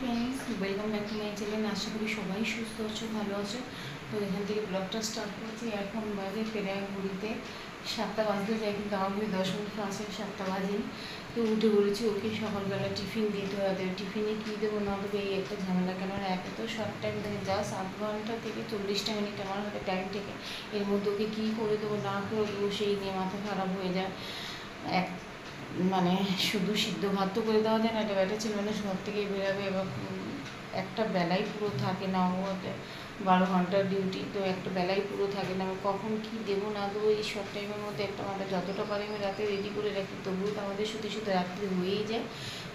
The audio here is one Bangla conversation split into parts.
Friends, welcome back to my channel. আশা করি সবাই সুস্থ আছো, ভালো আছো। তো এখান থেকে ব্লগটা স্টার্ট করছি। এখন বাজে প্রায় ঘড়িতে 7টা বাজতে যায়, কিন্তু আমার ঘড়ি 10 মিনিট আছে, 7টা বাজে। তো উঠে বলেছি ওকে সকালবেলা টিফিন দিতে হবে। টিফিনে কী দেবো না দেবো এই একটা ঝামেলা, কেননা একে তো শর্ট টাইম থেকে জাস্ট 8 ঘন্টা থেকে 40টা মিনিট আমার হাতে টাইম থেকে, এর মধ্যে ওকে কী করে দেবো না করে দেবো সেই নিয়ে মাথা খারাপ হয়ে যায়। এক মানে শুধু সিদ্ধ ভাত তো করে দেওয়া যায় না, একটা ব্যাটা ছেলে মানুষ ঘর থেকে বেরোবে, এবার একটা বেলাই পুরো থাকে না। ও 12 ঘন্টার ডিউটি, তো একটা বেলাই পুরো থাকে না। আমি কখন কী দেবো না দেবো এই শর্ট টাইমের মধ্যে একটা মানে যতটা পারি আমি রাতে রেডি করে রাখি, তবুও তো আমাদের শুতে শুতে রাত্রি হয়েই যায়।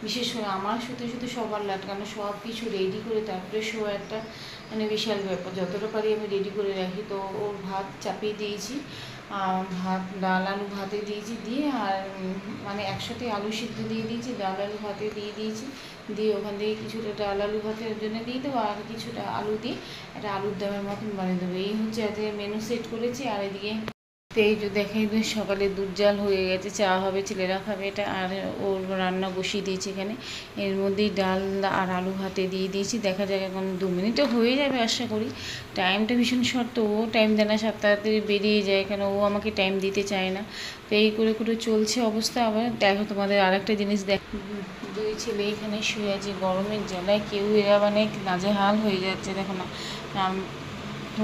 বিশেষ করে আমার শুতে শুতে সবার লাট, কারণ সব কিছু রেডি করে তারপরে শো একটা মানে বিশাল ব্যাপার। যতটা পারি আমি রেডি করে রাখি। তো ওর ভাত চাপিয়ে দিয়েছি, ভাত ডাল আলু ভাতে দিয়েছি, দিয়ে আর মানে একসাথে আলু সিদ্ধ দিয়ে দিয়েছি, ডাল আলু ভাতে দিয়ে দিয়েছি, দিয়ে ওখান থেকে কিছুটা ডাল আলু ভাতের জন্য দিয়ে দেবো, আর কিছুটা আলু দিয়ে একটা আলুর দমের মতন বানিয়ে দেবো। এই হচ্ছে আজকে মেনু সেট করেছি। আর এদিকে এই যে দেখাই সকালে দুধ জাল হয়ে গেছে, চা হবে, ছেলেরা খাবে এটা। আর ওর রান্না বসিয়ে দিয়েছি এখানে, এর মধ্যেই ডাল আর আলু ভাতে দিয়ে দিয়েছি। দেখা যাক, এখন 2 মিনিটে হয়ে যাবে আশা করি। টাইমটা ভীষণ শর্ট, তো ও টাইম দেয় না, 7 তাড়াতাড়ি বেরিয়ে যায়, কেন ও আমাকে টাইম দিতে চায় না। তো এই করে করে চলছে অবস্থা। আবার দেখো তোমাদের আরেকটা জিনিস দেখ, 2 ছেলে এখানে শুয়ে আছে গরমের জ্বালায়, কেউ এরা মানে নাজেহাল হয়ে যাচ্ছে। দেখো না,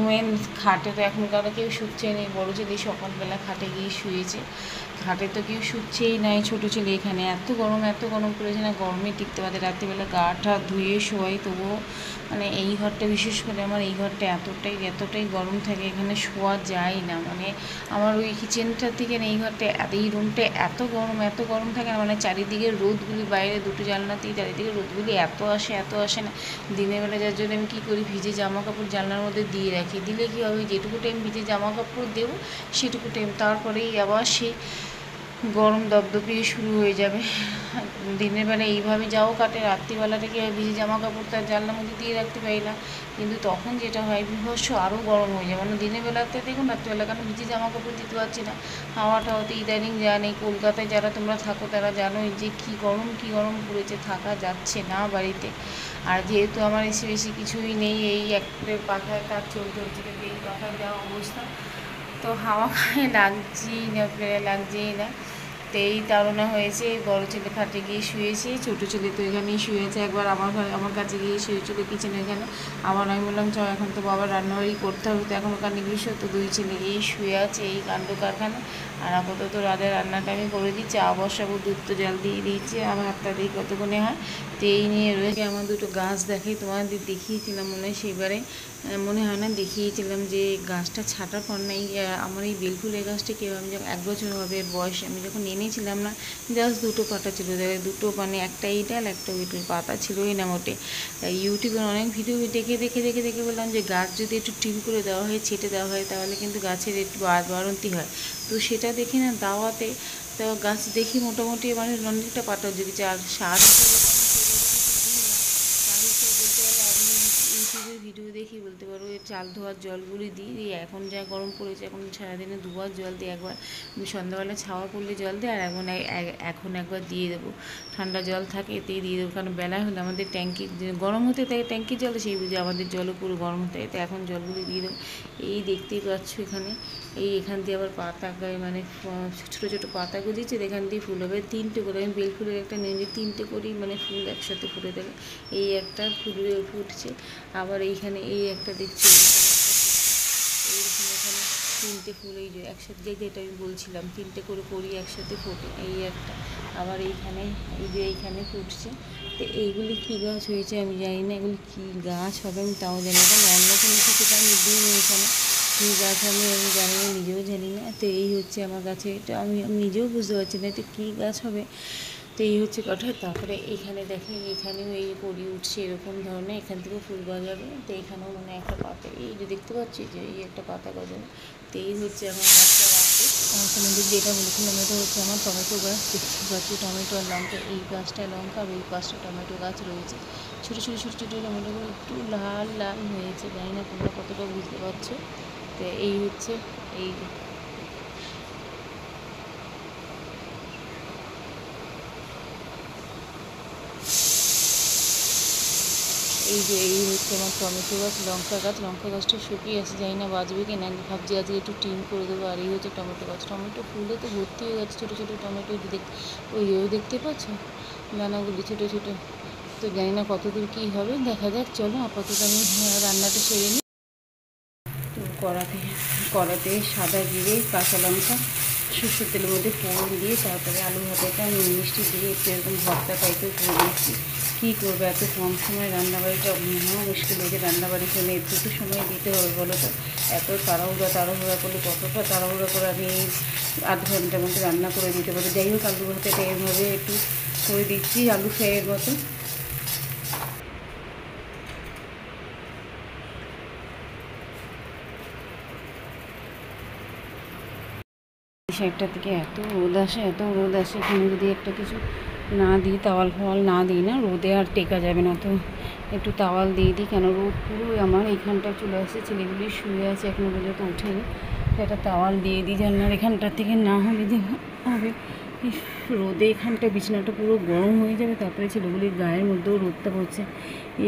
মেন খাটে তো এখন কারো কেউ শুচ্ছে নেই। বড়ো ছেলে সকালবেলা খাটে গিয়ে শুয়েছে, খাটে তো কেউ শুচ্ছেই নাই। ছোটো ছেলে এখানে এত গরম পড়েছে না, গরমে টিকতে পারে। রাত্রিবেলা গা টা ধুয়ে শোয়াই, তবুও মানে এই ঘরটা, বিশেষ করে আমার এই ঘরটা এতটাই গরম থাকে, এখানে শোয়া যায় না। মানে আমার ওই কিচেনটার থেকে এই ঘরটা এই রুমটা এত গরম থাকে না। মানে চারিদিকে রোদগুলি, বাইরে দুটো জানলাতেই চারিদিকে রোদগুলি এত আসে না দিনের বেলা। যার জন্য আমি কী করি, ভিজে জামা কাপড় জানলার মধ্যে দিয়ে রাখি। দিলে কী হবে, যেটুকু টাইম ভিজে জামা কাপড় দেবো সেটুকু টাইম, তারপরেই আবার সেই গরম দপদপিয়ে শুরু হয়ে যাবে। দিনের বেলা এইভাবে যাও কাটে, রাত্রিবেলাটা কি ভিজে জামা কাপড় তার জানলার মধ্যে দিয়ে রাখতে পারি না, কিন্তু তখন যেটা হয় বিভৎস আরও গরম হয়ে যায়। মানে দিনের বেলাতে দেখুন, রাত্রিবেলা কেন ভিজে জামা কাপড় দিতে পারছি না। হাওয়াটা হতে ইদানিং জানি, কলকাতায় যারা তোমরা থাকো তারা জানোই যে কী গরম পড়েছে, থাকা যাচ্ছে না বাড়িতে। আর যেহেতু আমার এসে বেশি কিছুই নেই, এই একটা পাখায় কাজ চলতে হচ্ছে, কিন্তু এই পাখায় যাওয়া অবস্থা, তো হাওয়া গায়ে লাগছেই না। তো এই তাড়না হয়েছে। বড় ছেলে খাটে গিয়ে শুয়েছে, ছোটো ছেলে তো এখানেই শুয়েছে। একবার আমার কাছে গিয়ে শুয়েছিল কিচেনে এখানে। আবার আমি বললাম চ, এখন তো বাবার রান্নাবাড়ি করতে হবে, তো এখন ওখানে গ্রীষ্ম, তো 2 ছেলে গিয়ে শুয়ে আছে এই কাণ্ড কারখানা। আর আপাতত রাতের রান্নাটা আমি করে দিচ্ছি, বসাবো, দুধ তো জল দিয়ে দিয়েছি, আবার 8টা দিয়ে কতক্ষণে হয়। তো এই নিয়ে রয়েছে। আমার দুটো গাছ দেখাই, তোমাদের দেখিয়েছিলাম মনে হয় সেইবারে, মনে হয় না দেখিয়েছিলাম, যে গাছটা ছাটার পর না আমার এই বেলফুলের গাছটা কেউ, আমি যখন 1 বছর হবে এর বয়স, আমি যখন এনেছিলাম না, জাস্ট 2টো পাতা ছিল, দুটো মানে একটা এই ডাল একটা ওই পাতা ছিলই না মোটে। ইউটিউবে অনেক ভিডিও দেখে বললাম যে গাছ যদি একটু ট্রিম করে দেওয়া হয়, ছেটে দেওয়া হয়, তাহলে কিন্তু গাছের একটু বাড়ন্তি হয়। তো সেটা দেখি না দাওয়াতে, তো গাছ দেখি মোটামুটি মানে অনেকটা পাতা যদি সার ইউটিউবের ভিডিও দেখি বলতে পারো, এর চাল ধোয়ার জলগুলি দিই। এখন যা গরম পড়েছে, এখন সারাদিনে 2বার জল দিই। একবার সন্ধ্যাবেলা ছাওয়া পড়লে জল দিই, আর এখন একবার দিয়ে দেবো। ঠান্ডা জল থাকে এতেই দিয়ে দেবো, কারণ বেলা হলে আমাদের ট্যাঙ্কি গরম হতে থাকে, ট্যাঙ্কির জল সেই বুঝে আমাদের জলও পুরো গরম হতে থাকে। তো এখন জলগুলি দিয়ে দেবো। এই দেখতেই পাচ্ছ এখানে, এখান দিয়ে আবার পাতা মানে ছোটো ছোটো পাতা গজিয়েছে, এখান দিয়ে ফুল হবে 3টে করে। আমি বেল ফুলের একটা নিয়ে 3টে করি, মানে ফুল একসাথে ফুটে দেবে। এই একটা ফুটছে, আবার এইখানে এই একটা দেখছি, এইরকম এখানে 3টে ফুল, এই যে একসাথে, যেটা আমি বলছিলাম 3টে করে করি একসাথে ফোটে, এই একটা। আবার এইখানে এই যে এইখানে ফুটছে। তো এইগুলি কী গাছ হয়েছে আমি জানি না, এগুলি কী গাছ হবে আমি তাও জানি না, কারণ অন্য কোনো কিছুটা আমি দিইনি এখানে। কী গাছ আমি জানি না, নিজেও জানি না। তো এই হচ্ছে আমার গাছে, এটা আমি নিজেও বুঝতে পারছি না এটা কী গাছ হবে। তো এই হচ্ছে কথা। তারপরে এখানে দেখেন, এখানেও এই পরি উঠছে এরকম ধরনের, এখান থেকেও ফুল গজাবে। তো এখানেও মানে একটা পাতা, এই যে দেখতে পাচ্ছি যে এই একটা পাতা গজাবে। তো এই হচ্ছে আমার গাছটা রাখতে। আর তোমাদের যেটা বলেছিলাম, এটা হচ্ছে আমার টমেটো গাছ। দেখতে পাচ্ছি টমেটো আর লঙ্কা, এই গাছটা লঙ্কা আর ওই পাশটা টমেটো গাছ রয়েছে। ছোটো টমেটোগুলো একটু লাল হয়েছে, জানি না তোমরা কতটা বুঝতে পারছো। তো এই হচ্ছে এই এই যে এই হচ্ছে আমার টমেটো গাছ, লঙ্কা গাছটা শুকিয়ে আছে, জানি না বাঁচবে কি না, ভাবছি আজকে একটু টিম করে দেবো। আর এই হচ্ছে টমেটো গাছ, টমেটো ফুলে তো ভর্তি হয়ে গেছে, ছোটো ছোটো টমেটো ওইও দেখতে পাচ্ছ দানাগুলি ছোটো ছোটো। তো জানি না কতদূর কী হবে, দেখা যাক। চলো আপাতত আমি রান্নাটা সেরে নিই। তো কড়াতে সাদা জিরে, কাঁচা লঙ্কা, সরষের তেলের মধ্যে ফোড়ন দিয়ে তারপরে আলু ভাজাটা নুন মিষ্টি দিয়ে একটু এরকম ভর্তা টাইপের করে দিচ্ছি। কী করবো, এত কম সময় রান্নাবাড়িটা মহা মুশকিল হয়েছে। রান্নাবাড়ির জন্য একটু সময় দিতে হবে বলো তো। এত তাড়াহুড়া করলে কতটা তাড়াহুড়া করে আমি আধ ঘন্টার মধ্যে রান্না করে দিতে পারি। যাই হোক, আলু ভাজাটা এইভাবে একটু করে দিচ্ছি আলু ফ্রাইয়ের মতো। একটা থেকে এত রোদ আসে এখানে যদি একটা কিছু না দিই, তাওয়াল ফাওয়াল না দিই না, রোদে আর টেকা যাবে না। তো একটু তাওয়াল দিয়ে দিই, কেন রোদ পুরো আমার এইখানটায় চলে আসছে, ছেলেগুলি শুয়ে আছে এখনো পর্যন্ত উঠেনি। একটা তাওয়াল দিয়ে দিই জানলার এখানটা থেকে, না হলে যে হবে রোদে এখানটা বিছানাটা পুরো গরম হয়ে যাবে, তারপরে ছেলেগুলির গায়ের মধ্যেও রোদটা পড়ছে।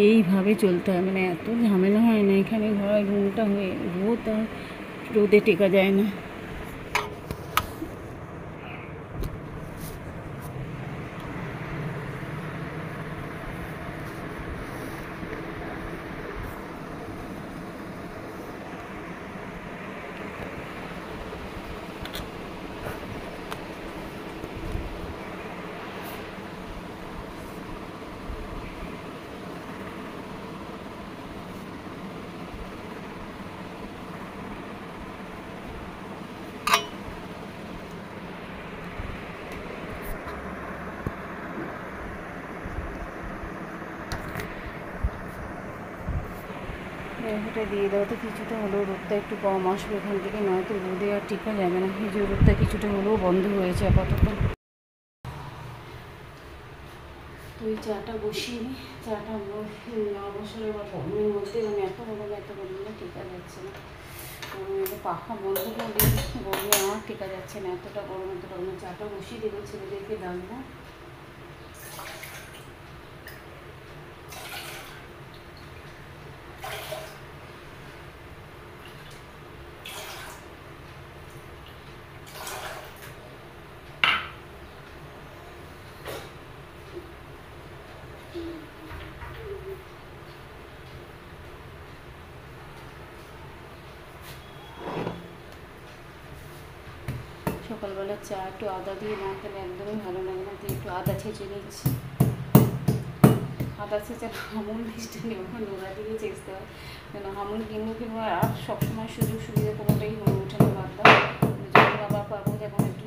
এইভাবে চলতে হয়, মানে এত ঝামেলা হয় না এখানে ঘরের রুমটা হয়ে, রোদ আর রোদে টেকা যায় না। এটা দিয়ে দাও তো, কিছুটা হলেও রোদটা একটু কম আসবে এখান থেকে, নয়তো রোদে আর টিকা যাবে না। এই যে রোদটা কিছুটা হলেও বন্ধ হয়েছে আপাতত। তো এই চাটা বসিয়ে নিই, চাটা না বসালে বা গরমের মধ্যে মানে এত গরমে টিকা যাচ্ছে না। পাখা বন্ধ করলে গরমে আর টিকা যাচ্ছে না, এতটা গরম। চাটা বসিয়ে দেবো, ছেলেদেরকে ডাকবো। সকালবেলা চা একটু আদা দিয়ে না খেলে একদমই ভালো লাগে না, দিয়ে একটু আদা ছেঁচে নিচ্ছি। আদা ছেঁচে আমুল মিষ্টি নেব, নোড়া দিয়ে চেঁচতে হয়, কেন আমুল কিনবো আর সবসময় সুযোগ সুবিধা কোনোটাই হয়ে ওঠে না। বাদ দাও, যখন আবার পাবো যখন একটু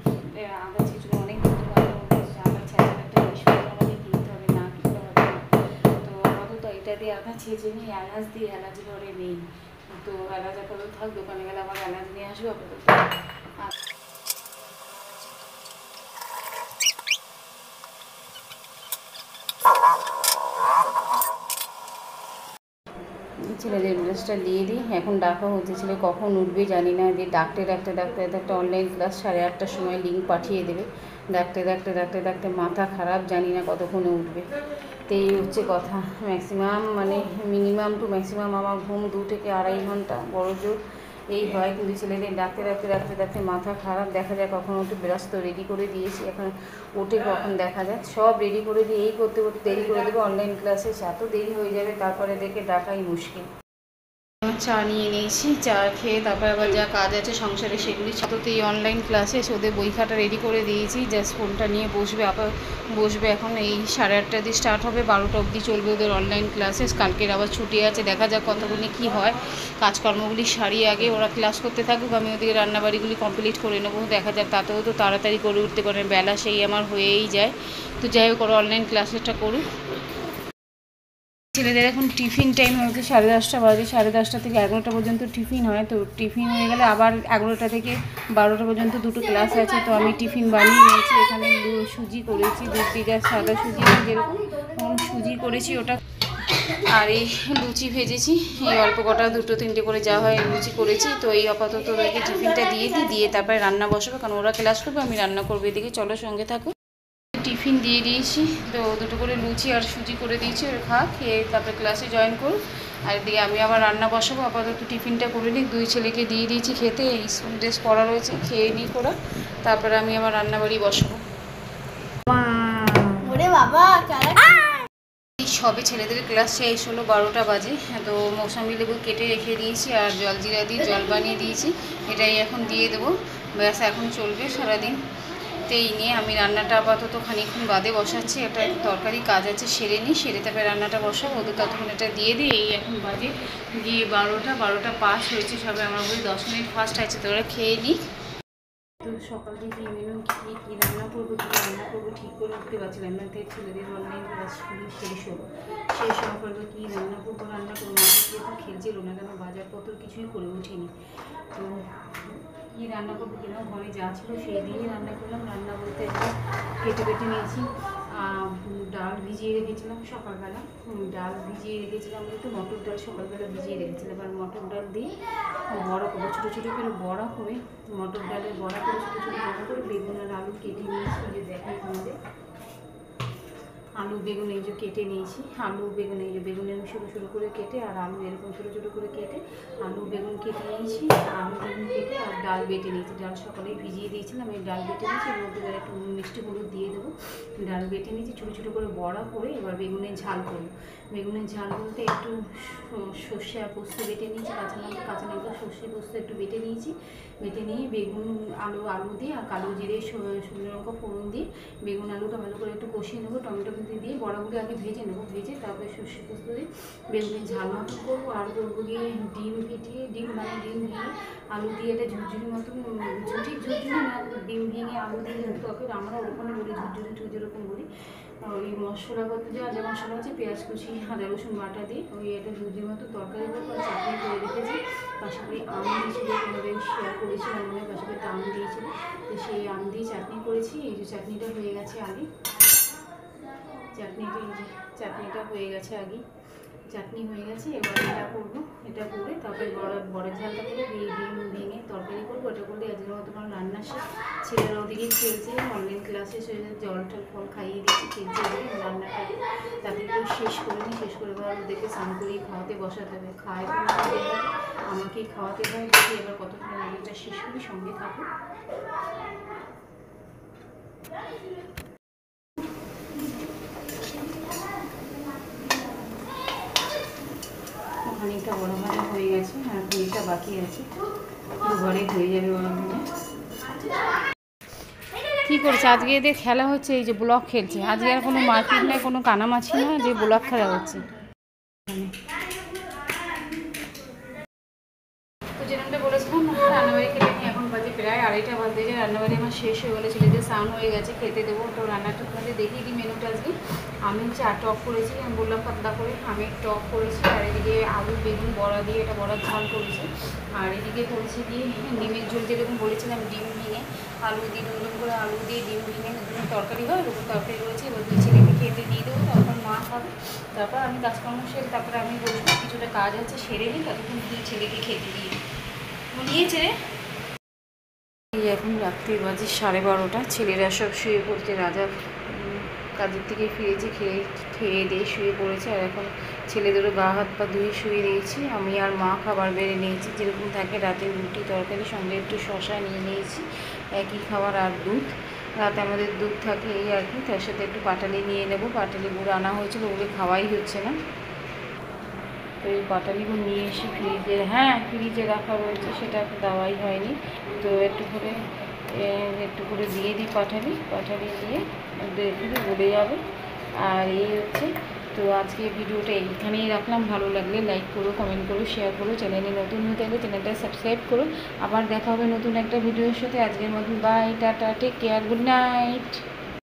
আদা ছেঁচুনো অনেক বন্ধু বান্ধব আদা ছেঁচার একটা জিনিসপত্র আমাকে কিনতে হবে, না কিনতে হবে না। তো আপাতত এটা দিয়ে আদা ছেঁচে নিই, এলাচ দিয়ে, এলাচ ঘরে নেই। তো এলাচ আপাতত থাক, দোকানে গেলে আবার এলাচ নিয়ে আসবো। আপাতত ছেলেদের ড্রেসটা দিয়ে দিই। এখন ডাকা হচ্ছে, ছেলে কখন উঠবে জানি না, যে ডাকতে ডাকতে অনলাইন ক্লাস 8:30টার সময় লিঙ্ক পাঠিয়ে দেবে। ডাকতে মাথা খারাপ, জানি না কতক্ষণে উঠবে। তো এই হচ্ছে কথা। মিনিমাম টু ম্যাক্সিমাম আমার ঘুম 2 থেকে 2.5 ঘন্টা বড় জোর এই হয়, কিন্তু ছেলেদের ডাকতে মাথা খারাপ। দেখা যায় কখন ওঠে। ব্রাশ তো রেডি করে দিয়েছি, এখন ওঠে কখন দেখা যায়। সব রেডি করে দিয়ে এই করতে দেরি করে দেবে, অনলাইন ক্লাসে এত দেরি হয়ে যাবে, তারপরে দেখে ডাকাই মুশকিল। চা নিয়ে নিয়েছি, চা খেয়ে তারপরে আবার যা কাজ আছে সংসারে সেগুলি তো এই অনলাইন ক্লাসে ওদের বই খাতা রেডি করে দিয়েছি, জাস্ট ফোনটা নিয়ে বসবে এখন। এই 8:30 দিয়ে স্টার্ট হবে, 12টা অবধি চলবে ওদের অনলাইন ক্লাসে। কালকের আবার ছুটি আছে, দেখা যাক কতগুলি কী হয়। কাজকর্মগুলি সারিয়ে আগে ওরা ক্লাস করতে থাকুক, আমি ওদিকে রান্নাবাড়িগুলি কমপ্লিট করে নেবো। দেখা যাক, তাতেও তো তাড়াতাড়ি করে উঠতে পারে, বেলা সেই আমার হয়েই যায়। তো যাই হোক, ওরা অনলাইন ক্লাসটা করুক। ছেলেদের এখন টিফিন টাইম হয়েছে, 10:30 বাজে। 10:30 থেকে 11টা পর্যন্ত টিফিন হয়। তো টিফিন হয়ে গেলে আবার 11টা থেকে 12টা পর্যন্ত 2টো ক্লাস আছে। তো আমি টিফিন বানিয়ে নিয়েছি, এখানে সুজি করেছি, দুধ দিয়ে সাদা সুজি যেরকম সুজি করেছি ওটা। আর এই লুচি ভেজেছি, এই অল্প কটা 2-3টে করে যা হয় লুচি করেছি। তো এই আপাতত ওদেরকে টিফিনটা দিয়ে তারপরে রান্না বসাবো, কারণ ওরা ক্লাস করবে, আমি রান্না করবো। এদিকে চলো সঙ্গে থাকো। টিফিন দিয়ে দিয়েছি, তো দুটো করে লুচি আর সুজি করে দিয়েছি, ওর খা খেয়ে তারপরে ক্লাসে জয়েন করুক। আর দিয়ে আমি আবার রান্না বসাবো, আপাতত টিফিনটা করে নিই। 2 ছেলেকে দিয়ে দিয়েছি খেতে, স্কুল ড্রেস পরা রয়েছে, খেয়ে নিই করা, তারপরে আমি আবার রান্নাবাড়ি বসাবো। সবে ছেলেদের ক্লাস শেষ হলো, 12টা বাজে। তো মৌসুমি লেবু কেটে রেখে দিয়েছি আর জলজিরা দিয়ে জল বানিয়ে দিয়েছি, এটাই এখন দিয়ে দেবো। ব্যাস এখন চলবে সারাদিন। তো এই নিয়ে আমি রান্নাটা আপাতত খানিকক্ষণ বাদে বসাচ্ছি, একটা তরকারি কাজ আছে সেরে নিই, সেরে তারপরে রান্নাটা বসাবো। ওদের ততক্ষণ এটা দিয়ে দিই। এই এখন বাজে গিয়ে 12টা পাস হয়েছে, সবাই আমার বলি 10 মিনিট ফার্স্ট আছে, তো ওরা খেয়ে নিই। তো সকাল থেকে মেনু কী রান্না করবো ঠিক করে উঠতে পারছিলাম না। তাই ছেলেদের অনলাইন ক্লাস শেষ হলো, সেই সময় করবো কী রান্না করবো মাকে তো খেলছিল না, কেন বাজারপত্র কিছুই করে উঠিনি। তো কী রান্না করবো কিনা ঘরে যা ছিল সেই দিয়েই রান্না করলাম। রান্না বলতে কেটে নিয়েছি, ডাল ভিজিয়ে রেখেছিলাম সকালবেলা, ডাল ভিজিয়ে রেখেছিলাম বলতে মটর ডাল সকালবেলা ভিজিয়ে রেখেছিলাম। আর মটর ডাল দিয়ে বড়া করবো, ছোটো ছোটো করে বড়া হবে, মটর ডালের বড়া করে ছোটো ছোটো বড়া করে বেগুন আর আলু কেটে নিয়েছি, যে দেখাই তোমাদের। আলু বেগুন এই যে কেটে নিয়েছি, আলু বেগুন এই যে বেগুন এরকম ছোটো ছোটো করে কেটে আর আলু এরকম ছোটো ছোটো করে কেটে আলু বেগুন কেটে নিয়েছি, আলু বেগুন কেটে আর ডাল বেটে নিয়েছি। ডাল সকালেই ভিজিয়ে দিয়েছিলাম, এই ডাল বেটে নিয়েছি, এর মধ্যে একটু মিষ্টি হলুদ দিয়ে দেবো। ডাল বেটে নিয়েছি ছোটো ছোটো করে বড়া করে, এবার বেগুনের ঝাল করবো। বেগুনের ঝাল বলতে একটু সর্ষে আর পোস্ত বেটে নিয়েছি, কাঁচা লঙ্কা সর্ষে পোস্ত একটু বেটে নিয়েছি। বেটে নিয়ে বেগুন আলু দিয়ে আর কালো জিরে শুকনো লঙ্কা ফোড়ন দিয়ে বেগুন আলুটা ভালো করে একটু কষিয়ে নেবো, টমেটো দিয়ে বড়াগুলো আগে ভেজে নেবো, ভেজে তারপরে সর্ষে পোস্ত দিয়ে বেগুনের ঝাল মতো করবো। আর করবো গিয়ে ডিম ভেঙে আলু দিয়ে এটা ঝুরঝুরি মতন, ঝুরঝুরি না, ডিম ভেঙে আলু দিয়ে তরকারি আমরা ওরকমই বলি, ঝুরঝুরি যেরকম বলি। ওই মশলা করতে যে মশলা আছে পেঁয়াজ কুচি আদা রসুন বাটা দিয়ে ওই একটা ঝুরঝুরি মতো তরকারি করবো। চাটনি করে রেখেছি, পাশাপাশি আম দিয়েছিল, তোমাদের শেয়ার করেছিলাম মনে, পাশাপাশি আম দিয়েছিল, তো সেই আম দিয়ে চাটনি করেছি। এই যে চাটনিটা হয়ে গেছে আগে, চাটনিটা হয়ে গেছে আগে, চাটনি হয়ে গেছে। এবার এটা করবো, এটা করে তারপরে বড়ের ঝালটা করে ডিম ভেঙে তরকারি করবো। এটা করলে আজকের মতো আমার রান্না শেষ। ছেলেরা ওদিকে খেলছে, অনলাইন ক্লাসে জল টল ফল খাইয়ে দিচ্ছি, খেলছে ওদিকে। রান্নাটা তাদের শেষ করে নিই, শেষ করে এবার ওদেরকে স্নান করিয়ে খাওয়াতে বসাতে হবে, খাওয়াই আমাকেই খাওয়াতে হয়। দেখি এবার কতক্ষণ রান্নাটা শেষ করি, সঙ্গে থাকো। খানিকটা বড় ভাজা হয়ে গেছে আর খানিকটা বাকি আছে, ঘরে হয়ে যাবে বড় ভাজা। কী করছে আজকে এদের খেলা হচ্ছে, এই যে ব্লক খেলছে। আজকে আর কোনো মারপিট নেই, কোনো কানামাছি না, যে ব্লক খেলা হচ্ছে। তো যেরকমটা বলেছিলাম রান্নাবাড়ি খেলে নিয়ে এখন বাজে প্রায় 2:30 বাজে, যে রান্নাবাড়ি আমার শেষ হয়ে গেলে ছেলেদের স্নান হয়ে গেছে, খেতে দেবো। তো রান্নাটা তোমাদের দেখিয়ে দিই মেনুটা আজকে। আমি টক করেছি, আমি বললাম পাতলা করে, আমি টক করেছি। আর এদিকে আলু বেগুন বড়া দিয়ে এটা বড়ার ঝাল করেছি। আর এদিকে করেছি দিয়ে ডিমের ঝোল, যেরকম বলেছিলাম ডিম ভেঙে আলু দিয়ে দুরকম করে আলু দিয়ে ডিম ভেঙে দুরকম তরকারি হয়, ওরকম তরকারি রয়েছে। এবার 2 ছেলেকে খেতে দিয়ে দেবো, তারপর মা খাবে, তারপর আমি কাজকর্ম সেরে তারপরে আমি বলবো কিছুটা কাজ আছে সেরে নিই, ততক্ষণ 2 ছেলেকে খেতে দিয়ে নিয়েছে। এখন রাত্রি বাজে 12:30, ছেলেরা সব শুয়ে পড়ছে। রাজা কাজের থেকে ফিরেছে, খেয়ে দিয়ে শুয়ে পড়েছে। আর এখন ছেলেদেরও গা হাত পা ধুয়ে শুয়ে দিয়েছি। আমি আর মা খাবার বেড়ে নিয়েছি, যেরকম থাকে রাতে রুটি তরকারি, সঙ্গে একটু শশা নিয়ে নিয়েছি, একই খাবার। আর দুধ, রাতে আমাদের দুধ থাকে এই আর কি, তার সাথে একটু পাটালি নিয়ে নেবো। পাটালি গুঁড়ো আনা হয়েছিল, ওগুলো খাওয়াই হচ্ছে না, তো এই পাটালিগুলো নিয়ে এসে ফ্রিজে রাখা রয়েছে, সেটা দেওয়াই হয়নি। তো একটু করে দিয়ে দিই পাটালি দিয়ে দেখি গলে যাবে। আর এই হচ্ছে, তো আজকে ভিডিওটা এইখানেই রাখলাম। ভালো লাগলে লাইক করো, কমেন্ট করো, শেয়ার করো। চ্যানেলে নতুন হতে গেলে চ্যানেলটা সাবস্ক্রাইব করো। আবার দেখা হবে নতুন একটা ভিডিওর সাথে। আজকের মতন bye, tata, take care, good night.